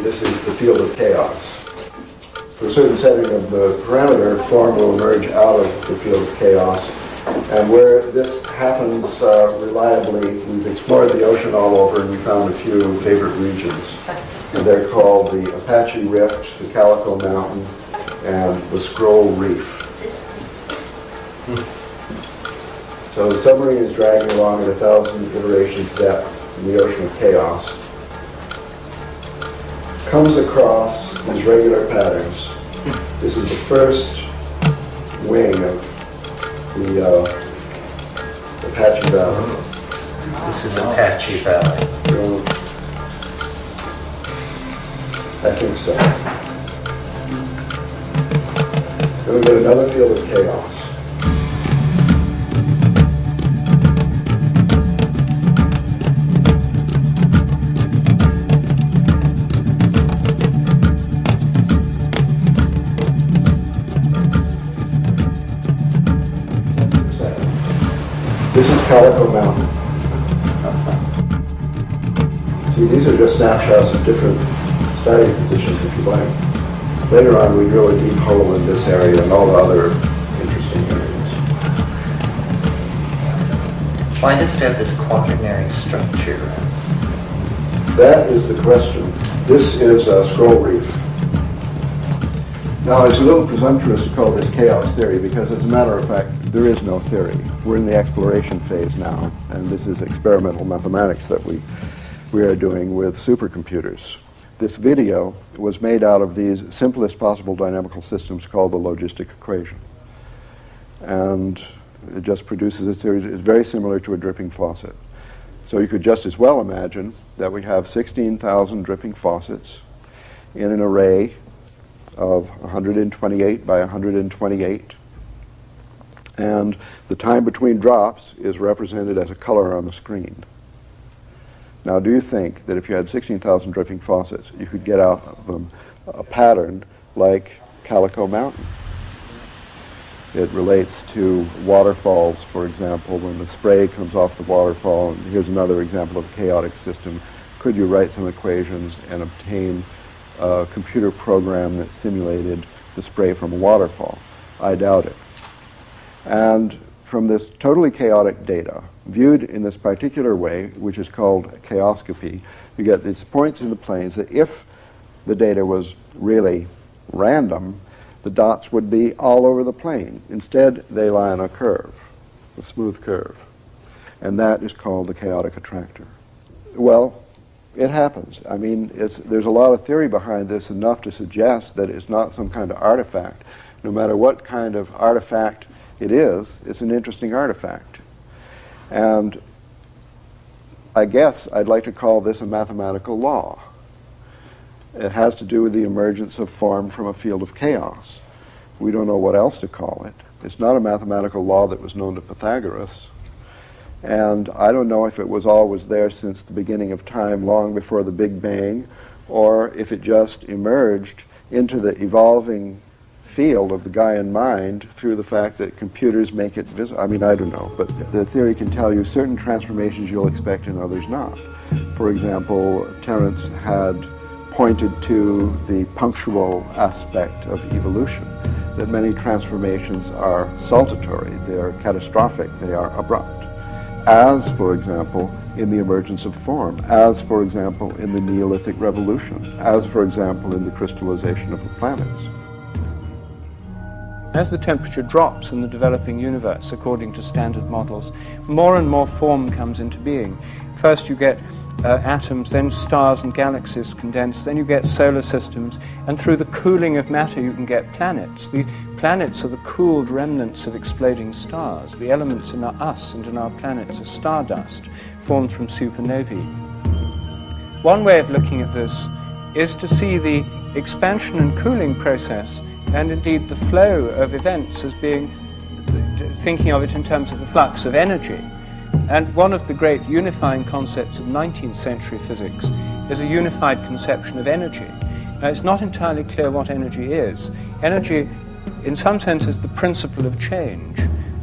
this is the field of chaos. For a certain setting of the parameter, form will emerge out of the field of chaos. And where this happens reliably, we've explored the ocean all over and we found a few favorite regions. And they're called the Apache Rift, the Calico Mountain, and the Scroll Reef. So the submarine is dragging along at 1,000 iterations depth in the ocean of chaos. Comes across these regular patterns. This is the first wing of the Apache Valley. This is Apache Valley. I think so. Then we get another field of chaos. This is Calico Mountain. See, these are just snapshots of different starting positions, if you like. Later on, we drill a deep hole in this area and all the other interesting areas. Why does it have this quaternary structure? That is the question. This is a scroll reef. Now, it's a little presumptuous to call this chaos theory because, as a matter of fact, there is no theory. We're in the exploration phase now, and this is experimental mathematics that we are doing with supercomputers. This video was made out of these simplest possible dynamical systems called the logistic equation. And it just produces a series. It's very similar to a dripping faucet. So you could just as well imagine that we have 16,000 dripping faucets in an array of 128 by 128. And the time between drops is represented as a color on the screen. Now, do you think that if you had 16,000 dripping faucets, you could get out of them a pattern like Calico Mountain? It relates to waterfalls, for example, when the spray comes off the waterfall. And here's another example of a chaotic system. Could you write some equations and obtain a computer program that simulated the spray from a waterfall? I doubt it. And from this totally chaotic data, viewed in this particular way, which is called chaoscopy, you get these points in the planes that if the data was really random, the dots would be all over the plane. Instead, they lie on a curve, a smooth curve. And that is called the chaotic attractor. Well, it happens. I mean, there's a lot of theory behind this, enough to suggest that it's not some kind of artifact. No matter what kind of artifact it is, it's an interesting artifact. And I guess I'd like to call this a mathematical law. It has to do with the emergence of form from a field of chaos. We don't know what else to call it. It's not a mathematical law that was known to Pythagoras. And I don't know if it was always there since the beginning of time, long before the Big Bang, or if it just emerged into the evolving field of the Gaian mind through the fact that computers make it visible. I mean, I don't know, but the theory can tell you certain transformations you'll expect and others not. For example, Terence had pointed to the punctual aspect of evolution, that many transformations are saltatory, they are catastrophic, they are abrupt. As, for example, in the emergence of form, as, for example, in the Neolithic Revolution, as, for example, in the crystallization of the planets. As the temperature drops in the developing universe, according to standard models, more and more form comes into being. First you get atoms, then stars and galaxies condense, then you get solar systems, and through the cooling of matter you can get planets. The planets are the cooled remnants of exploding stars. The elements in us and in our planets are stardust, formed from supernovae. One way of looking at this is to see the expansion and cooling process, and indeed the flow of events as being, thinking of it in terms of the flux of energy. And one of the great unifying concepts of 19th century physics is a unified conception of energy. Now, it's not entirely clear what energy is. Energy, in some sense, is the principle of change.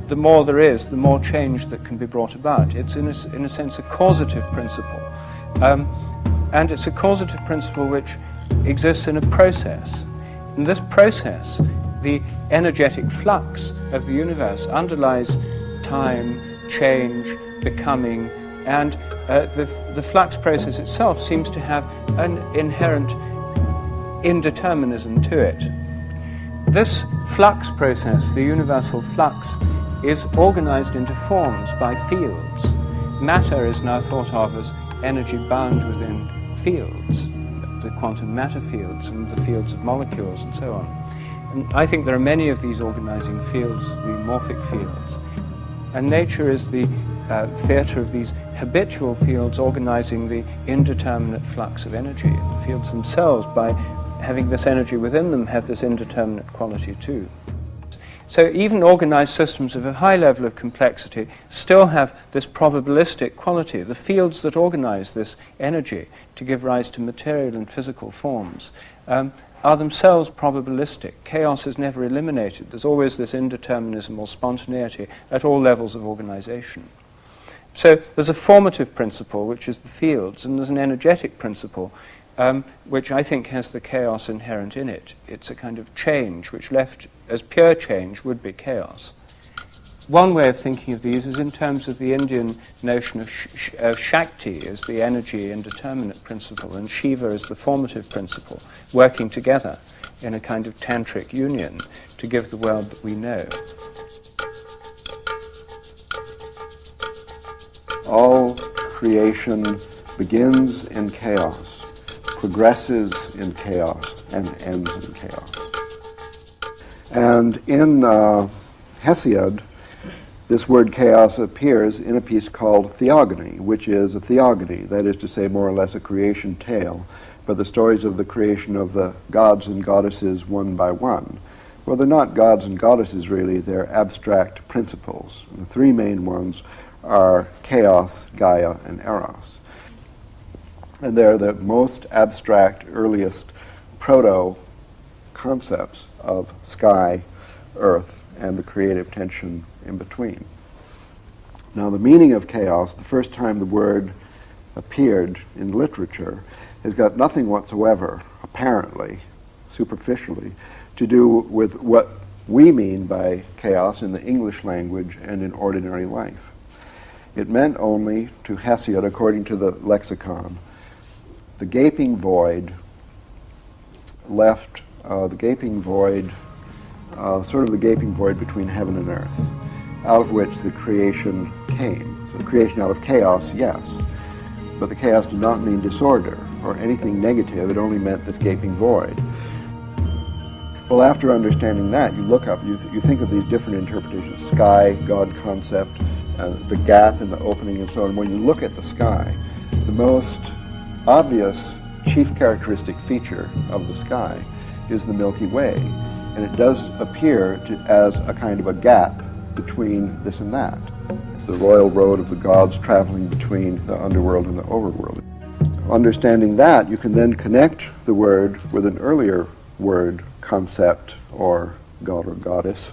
The more there is, the more change that can be brought about. It's, in a sense, a causative principle. And it's a causative principle which exists in a process. In this process, the energetic flux of the universe underlies time, change, becoming, and the flux process itself seems to have an inherent indeterminism to it. This flux process, the universal flux, is organized into forms by fields. Matter is now thought of as energy bound within fields, the quantum matter fields and the fields of molecules and so on. And I think there are many of these organizing fields, the morphic fields. And nature is the theatre of these habitual fields organizing the indeterminate flux of energy. And the fields themselves, by having this energy within them, have this indeterminate quality too. So even organized systems of a high level of complexity still have this probabilistic quality. The fields that organize this energy to give rise to material and physical forms are themselves probabilistic. Chaos is never eliminated. There's always this indeterminism or spontaneity at all levels of organization. So there's a formative principle, which is the fields, and there's an energetic principle, which I think has the chaos inherent in it. It's a kind of change, which left as pure change would be chaos. One way of thinking of these is in terms of the Indian notion of Shakti as the energy indeterminate principle, and Shiva as the formative principle, working together in a kind of tantric union to give the world that we know. All creation begins in chaos, progresses in chaos, and ends in chaos. And in Hesiod, this word chaos appears in a piece called Theogony, which is a theogony, that is to say more or less a creation tale, but the stories of the creation of the gods and goddesses one by one. Well, they're not gods and goddesses really, they're abstract principles. The three main ones are chaos, Gaia, and Eros. And they're the most abstract, earliest proto-concepts of sky, earth, and the creative tension in between. Now, the meaning of chaos, the first time the word appeared in literature, has got nothing whatsoever, apparently, superficially, to do with what we mean by chaos in the English language and in ordinary life. It meant only, to Hesiod, according to the lexicon, the gaping void left, sort of the gaping void between heaven and earth, out of which the creation came. So creation out of chaos, yes, but the chaos did not mean disorder or anything negative, it only meant this gaping void. Well, after understanding that, you look up, you think of these different interpretations, sky, God concept, the gap in the opening and so on. When you look at the sky, the most obvious chief characteristic feature of the sky is the Milky Way, and it does appear as a kind of a gap between this and that. The royal road of the gods traveling between the underworld and the overworld. Understanding that, you can then connect the word with an earlier word, concept, or god or goddess,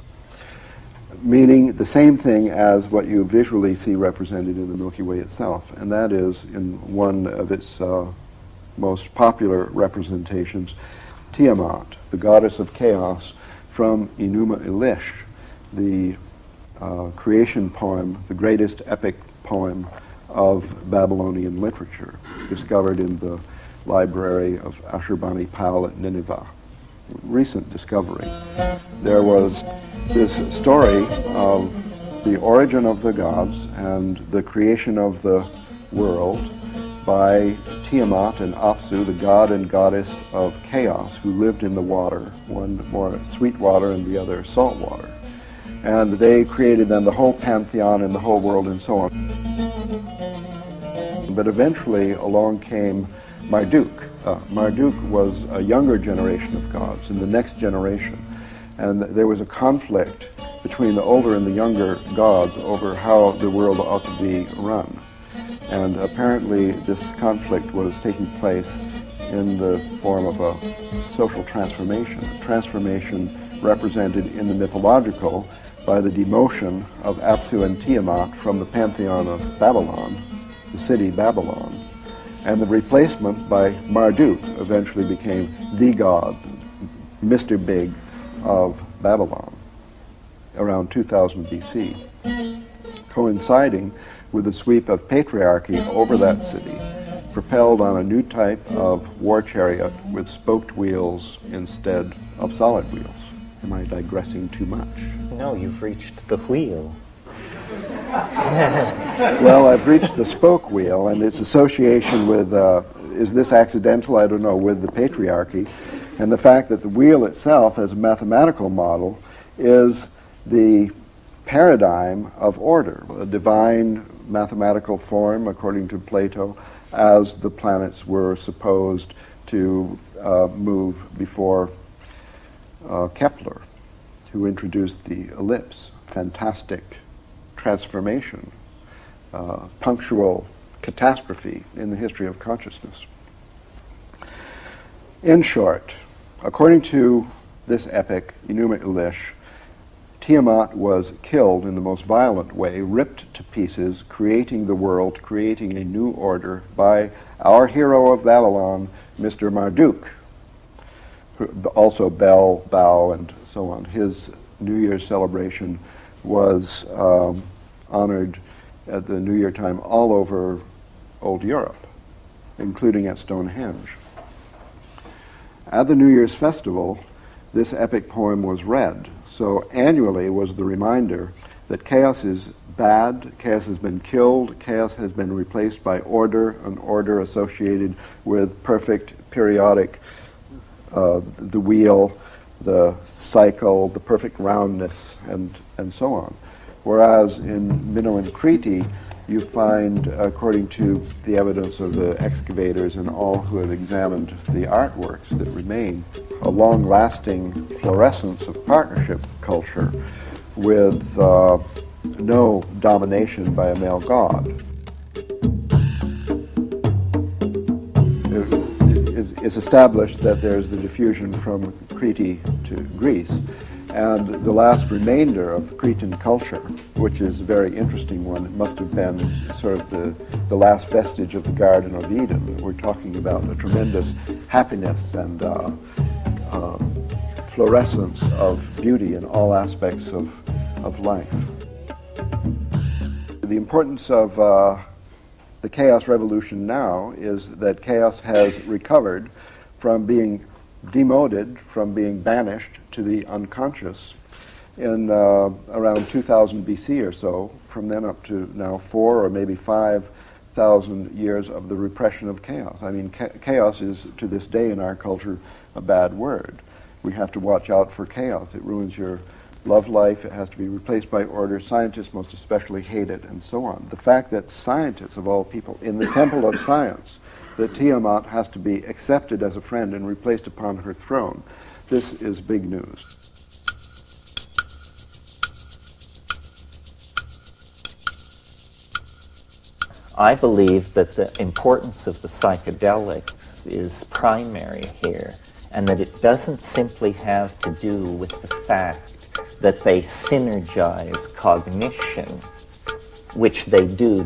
meaning the same thing as what you visually see represented in the Milky Way itself, and that is, in one of its most popular representations, Tiamat, the goddess of chaos, from Enuma Elish, the creation poem, the greatest epic poem of Babylonian literature, discovered in the library of Ashurbanipal at Nineveh. Recent discovery. There was this story of the origin of the gods and the creation of the world by Tiamat and Apsu, the god and goddess of chaos, who lived in the water, one more sweet water and the other salt water. And they created then the whole pantheon and the whole world and so on. But eventually along came Marduk. Marduk was a younger generation of gods, in the next generation. And there was a conflict between the older and the younger gods over how the world ought to be run. And apparently this conflict was taking place in the form of a social transformation, a transformation represented in the mythological by the demotion of Apsu and Tiamat from the pantheon of Babylon, the city Babylon, And the replacement by Marduk eventually became the god, Mr. Big of Babylon, around 2000 BC, coinciding with the sweep of patriarchy over that city, propelled on a new type of war chariot with spoked wheels instead of solid wheels. Am I digressing too much? No, you've reached the wheel. Well, I've reached the spoke wheel and its association with, is this accidental? I don't know, with the patriarchy. And the fact that the wheel itself as a mathematical model is the paradigm of order, a divine mathematical form, according to Plato, as the planets were supposed to move before Kepler, who introduced the ellipse. Fantastic transformation, punctual catastrophe in the history of consciousness. In short, according to this epic, Enuma Elish, Tiamat was killed in the most violent way, ripped to pieces, creating the world, creating a new order by our hero of Babylon, Mr. Marduk, also Bel, Bao, and so on. His New Year's celebration was honored at the New Year time all over Old Europe, including at Stonehenge. At the New Year's festival, this epic poem was read. So annually was the reminder that chaos is bad, chaos has been killed, chaos has been replaced by order, an order associated with perfect periodic, the wheel, the cycle, the perfect roundness, and so on. Whereas in Minoan Crete, you find, according to the evidence of the excavators and all who have examined the artworks that remain, a long-lasting fluorescence of partnership culture with no domination by a male god. It's established that there's the diffusion from Crete to Greece, and the last remainder of the Cretan culture, which is a very interesting one, it must have been sort of the last vestige of the Garden of Eden. We're talking about a tremendous happiness and fluorescence of beauty in all aspects of life. The importance of the chaos revolution now is that chaos has recovered from being demoted, from being banished to the unconscious in around 2000 BC or so, from then up to now 4 or maybe 5,000 years of the repression of chaos. I mean, chaos is, to this day in our culture, a bad word. We have to watch out for chaos. It ruins your love life. It has to be replaced by order. Scientists most especially hate it, and so on. The fact that scientists, of all people, in the temple of science, that Tiamat has to be accepted as a friend and replaced upon her throne, this is big news. I believe that the importance of the psychedelics is primary here, and that it doesn't simply have to do with the fact that they synergize cognition, which they do,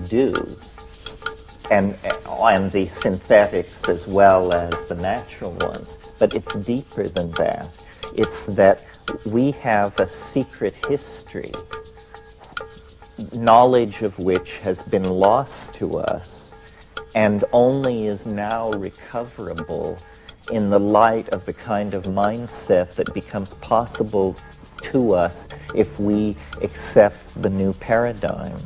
and the synthetics as well as the natural ones. But it's deeper than that. It's that we have a secret history, knowledge of which has been lost to us and only is now recoverable in the light of the kind of mindset that becomes possible to us if we accept the new paradigm.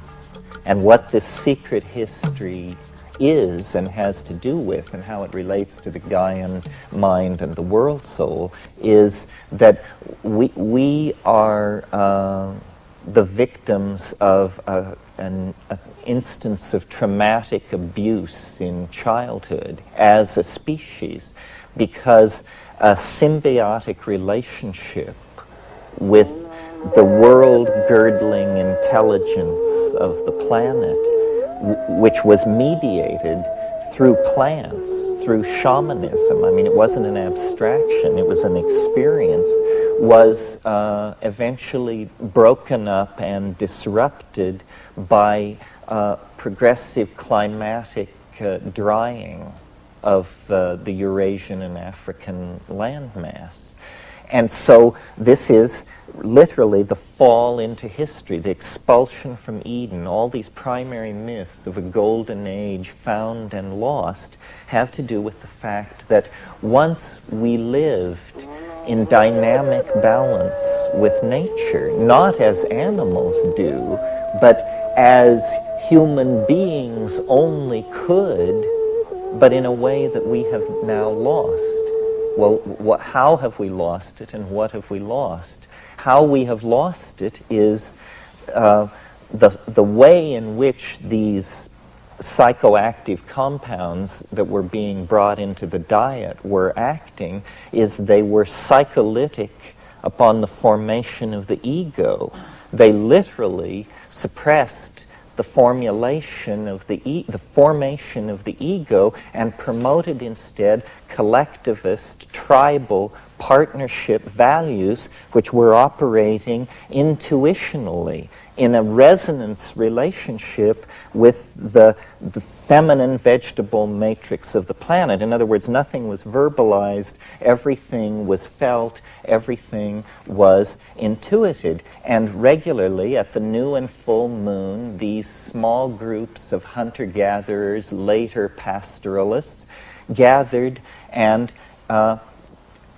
And what this secret history is and has to do with, and how it relates to the Gaian mind and the world soul, is that we are the victims of an instance of traumatic abuse in childhood as a species, because a symbiotic relationship with the world-girdling intelligence of the planet, which was mediated through plants, through shamanism. I mean, it wasn't an abstraction, it was an experience, was eventually broken up and disrupted by progressive climatic drying of the Eurasian and African landmass. And so this is literally the fall into history, the expulsion from Eden. All these primary myths of a golden age found and lost have to do with the fact that once we lived in dynamic balance with nature, not as animals do, but as human beings only could, but in a way that we have now lost. Well, how have we lost it, and what have we lost? How we have lost it is the way in which these psychoactive compounds that were being brought into the diet were acting is they were psycholytic upon the formation of the ego. They literally suppressed the formation of the formation of the ego and promoted instead collectivist, tribal, partnership values which were operating intuitionally in a resonance relationship with the feminine vegetable matrix of the planet. In other words, nothing was verbalized, everything was felt, everything was intuited. And regularly at the new and full moon, these small groups of hunter-gatherers, later pastoralists, gathered and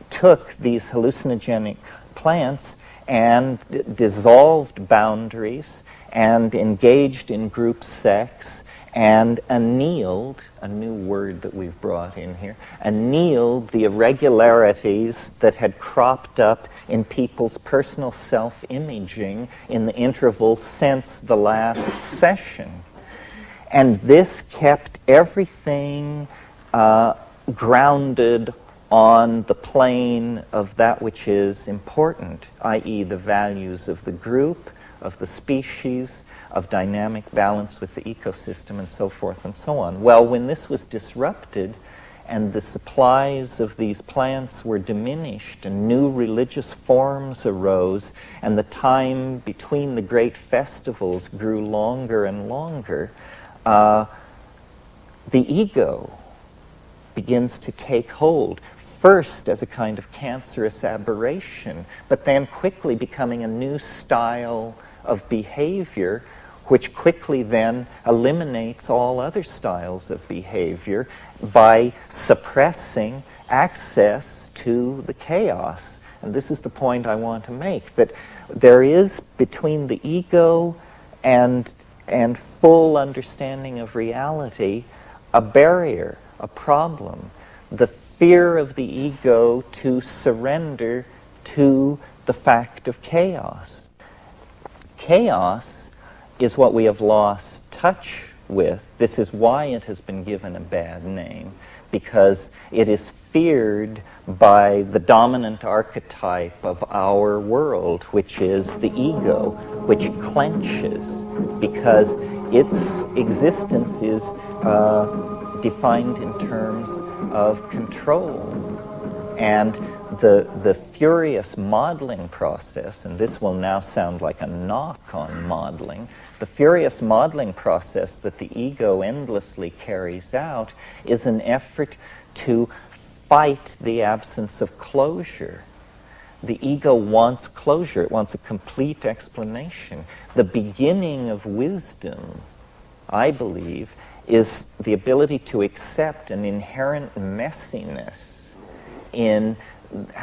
took these hallucinogenic plants and dissolved boundaries and engaged in group sex and annealed, a new word that we've brought in here, annealed the irregularities that had cropped up in people's personal self-imaging in the interval since the last session. And this kept everything grounded on the plane of that which is important, i.e. the values of the group, of the species, of dynamic balance with the ecosystem, and so forth and so on. Well, when this was disrupted and the supplies of these plants were diminished and new religious forms arose and the time between the great festivals grew longer and longer, the ego begins to take hold, first as a kind of cancerous aberration, but then quickly becoming a new style of behavior, which quickly then eliminates all other styles of behavior by suppressing access to the chaos. And this is the point I want to make, that there is between the ego and full understanding of reality a barrier, a problem. The fear of the ego to surrender to the fact of chaos. Chaos is what we have lost touch with. This is why it has been given a bad name, because it is feared by the dominant archetype of our world, which is the ego, which clenches because its existence is defined in terms of control. And the furious modeling process, and this will now sound like a knock on modeling, the furious modeling process that the ego endlessly carries out is an effort to fight the absence of closure. The ego wants closure. It wants a complete explanation. The beginning of wisdom, I believe, is the ability to accept an inherent messiness in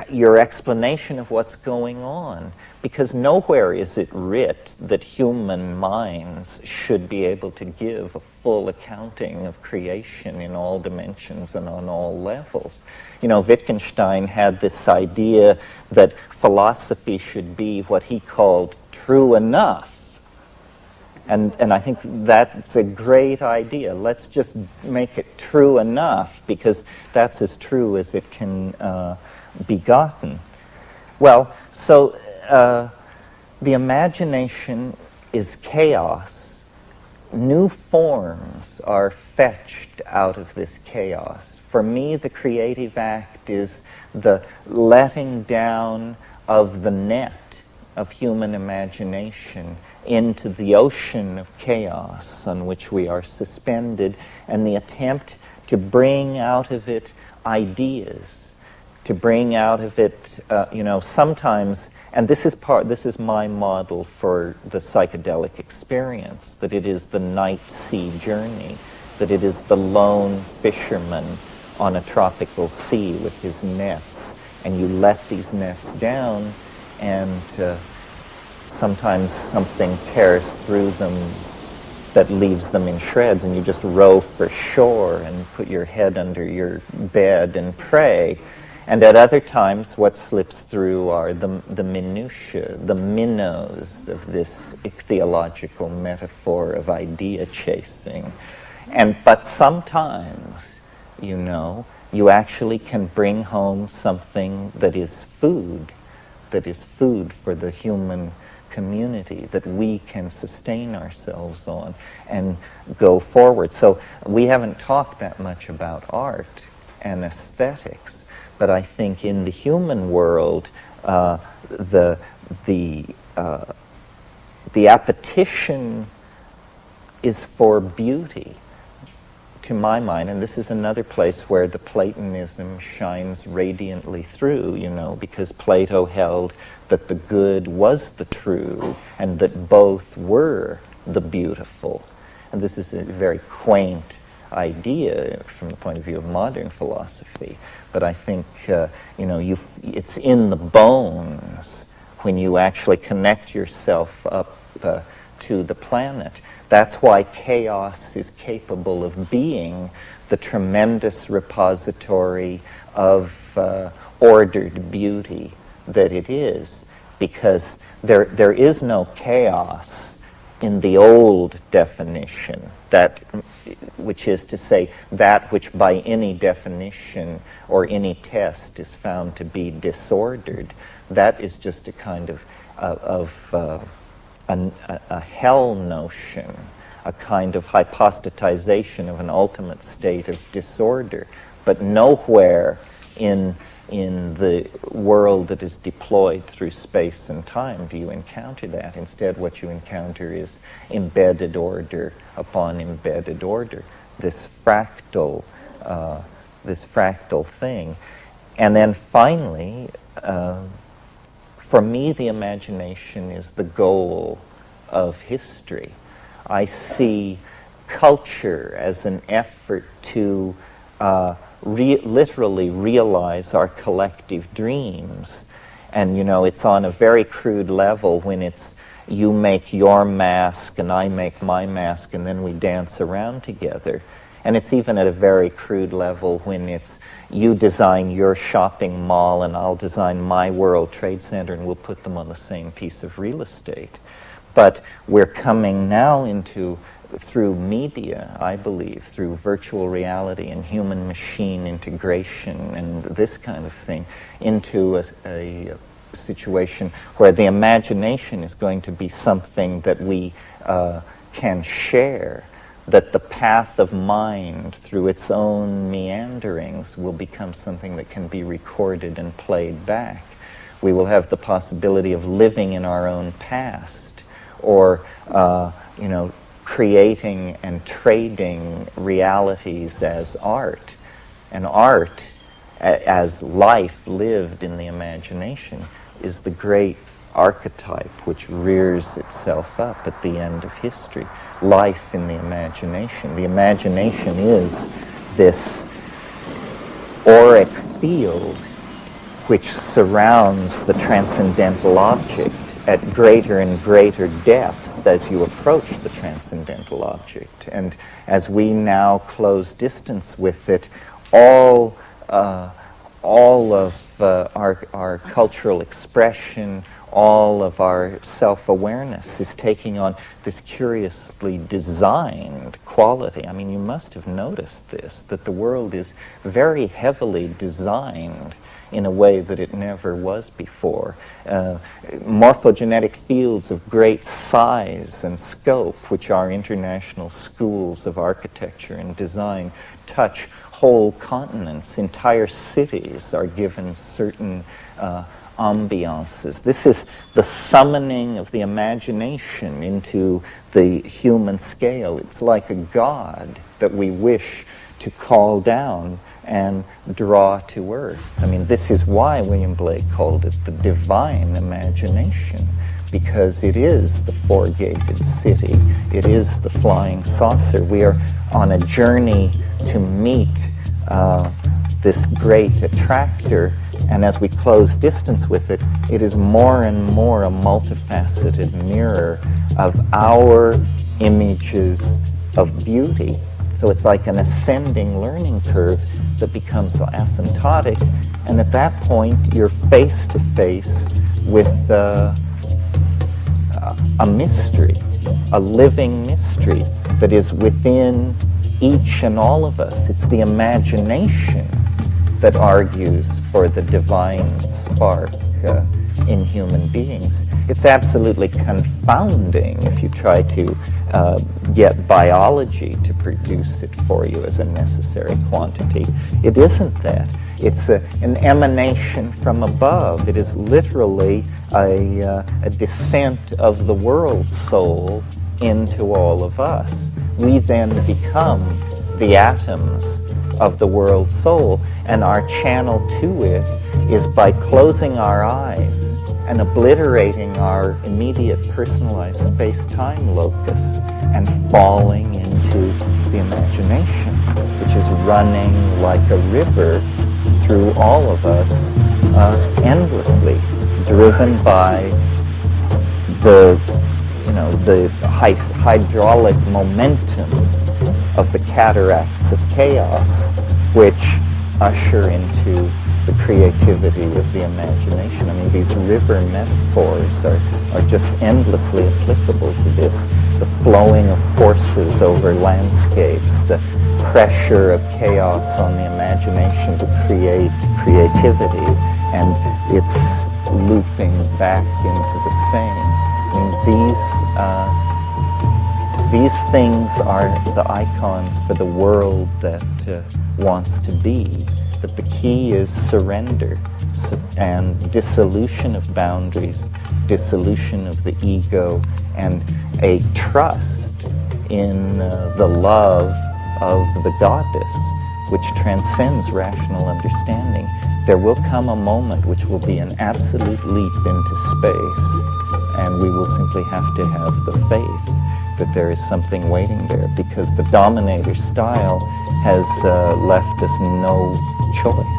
your explanation of what's going on, because nowhere is it writ that human minds should be able to give a full accounting of creation in all dimensions and on all levels. You know, Wittgenstein had this idea that philosophy should be what he called true enough. And I think that's a great idea. Let's just make it true enough, because that's as true as it can be gotten. Well, so the imagination is chaos. New forms are fetched out of this chaos. For me, the creative act is the letting down of the net of human imagination into the ocean of chaos on which we are suspended, and the attempt to bring out of it ideas, to bring out of it, sometimes, and this is my model for the psychedelic experience, that it is the night sea journey, that it is the lone fisherman on a tropical sea with his nets, and you let these nets down, and sometimes something tears through them that leaves them in shreds, and you just row for shore and put your head under your bed and pray. And at other times, what slips through are the minutiae, the minnows of this ichthyological metaphor of idea chasing. But sometimes, you actually can bring home something that is food for the human community, that we can sustain ourselves on and go forward. So we haven't talked that much about art and aesthetics, but I think in the human world, the appetition is for beauty, to my mind, and this is another place where the Platonism shines radiantly through, because Plato held that the good was the true and that both were the beautiful. And this is a very quaint idea from the point of view of modern philosophy, but I think it's in the bones when you actually connect yourself up to the planet. That's why chaos is capable of being the tremendous repository of ordered beauty that it is, because there is no chaos in the old definition, which is to say that which by any definition or any test is found to be disordered. That is just a kind of a hell notion, a kind of hypostatization of an ultimate state of disorder. But nowhere in the world that is deployed through space and time do you encounter that. Instead, what you encounter is embedded order upon embedded order, this fractal thing. And then finally, for me, the imagination is the goal of history. I see culture as an effort to literally realize our collective dreams. And, it's on a very crude level when it's you make your mask and I make my mask and then we dance around together. And it's even at a very crude level when it's you design your shopping mall and I'll design my World Trade Center and we'll put them on the same piece of real estate. But we're coming now through media, I believe, through virtual reality and human-machine integration and this kind of thing, into a situation where the imagination is going to be something that we can share, that the path of mind through its own meanderings will become something that can be recorded and played back. We will have the possibility of living in our own past, or creating and trading realities as art, and art as life lived in the imagination is the great archetype which rears itself up at the end of history. Life in the imagination. The imagination is this auric field which surrounds the transcendental object at greater and greater depth as you approach the transcendental object. And as we now close distance with it, all of our cultural expression, all of our self-awareness is taking on this curiously designed quality. I mean, you must have noticed this, that the world is very heavily designed in a way that it never was before. Morphogenetic fields of great size and scope, which our international schools of architecture and design touch whole continents. Entire cities are given certain ambiances. This is the summoning of the imagination into the human scale. It's like a god that we wish to call down and draw to earth. I mean, this is why William Blake called it the divine imagination, because it is the four-gated city. It is the flying saucer. We are on a journey to meet this great attractor, and as we close distance with it, it is more and more a multifaceted mirror of our images of beauty. So it's like an ascending learning curve that becomes asymptotic, and at that point you're face to face with a mystery, a living mystery that is within each and all of us. It's the imagination that argues for the divine spark in human beings. It's absolutely confounding if you try to get biology to produce it for you as a necessary quantity. It isn't that. It's an emanation from above. It is literally a descent of the world soul into all of us. We then become the atoms of the world soul, and our channel to it is by closing our eyes and obliterating our immediate personalized space-time locus and falling into the imagination, which is running like a river through all of us endlessly, driven by the hydraulic momentum of the cataracts of chaos, which usher into the creativity of the imagination. I mean, these river metaphors are just endlessly applicable to this. The flowing of forces over landscapes, the pressure of chaos on the imagination to create creativity, and it's looping back into the same. I mean, these things are the icons for the world that wants to be. But the key is surrender and dissolution of boundaries, dissolution of the ego, and a trust in the love of the goddess, which transcends rational understanding. There will come a moment which will be an absolute leap into space, and we will simply have to have the faith that there is something waiting there, because the dominator style has left us no choice.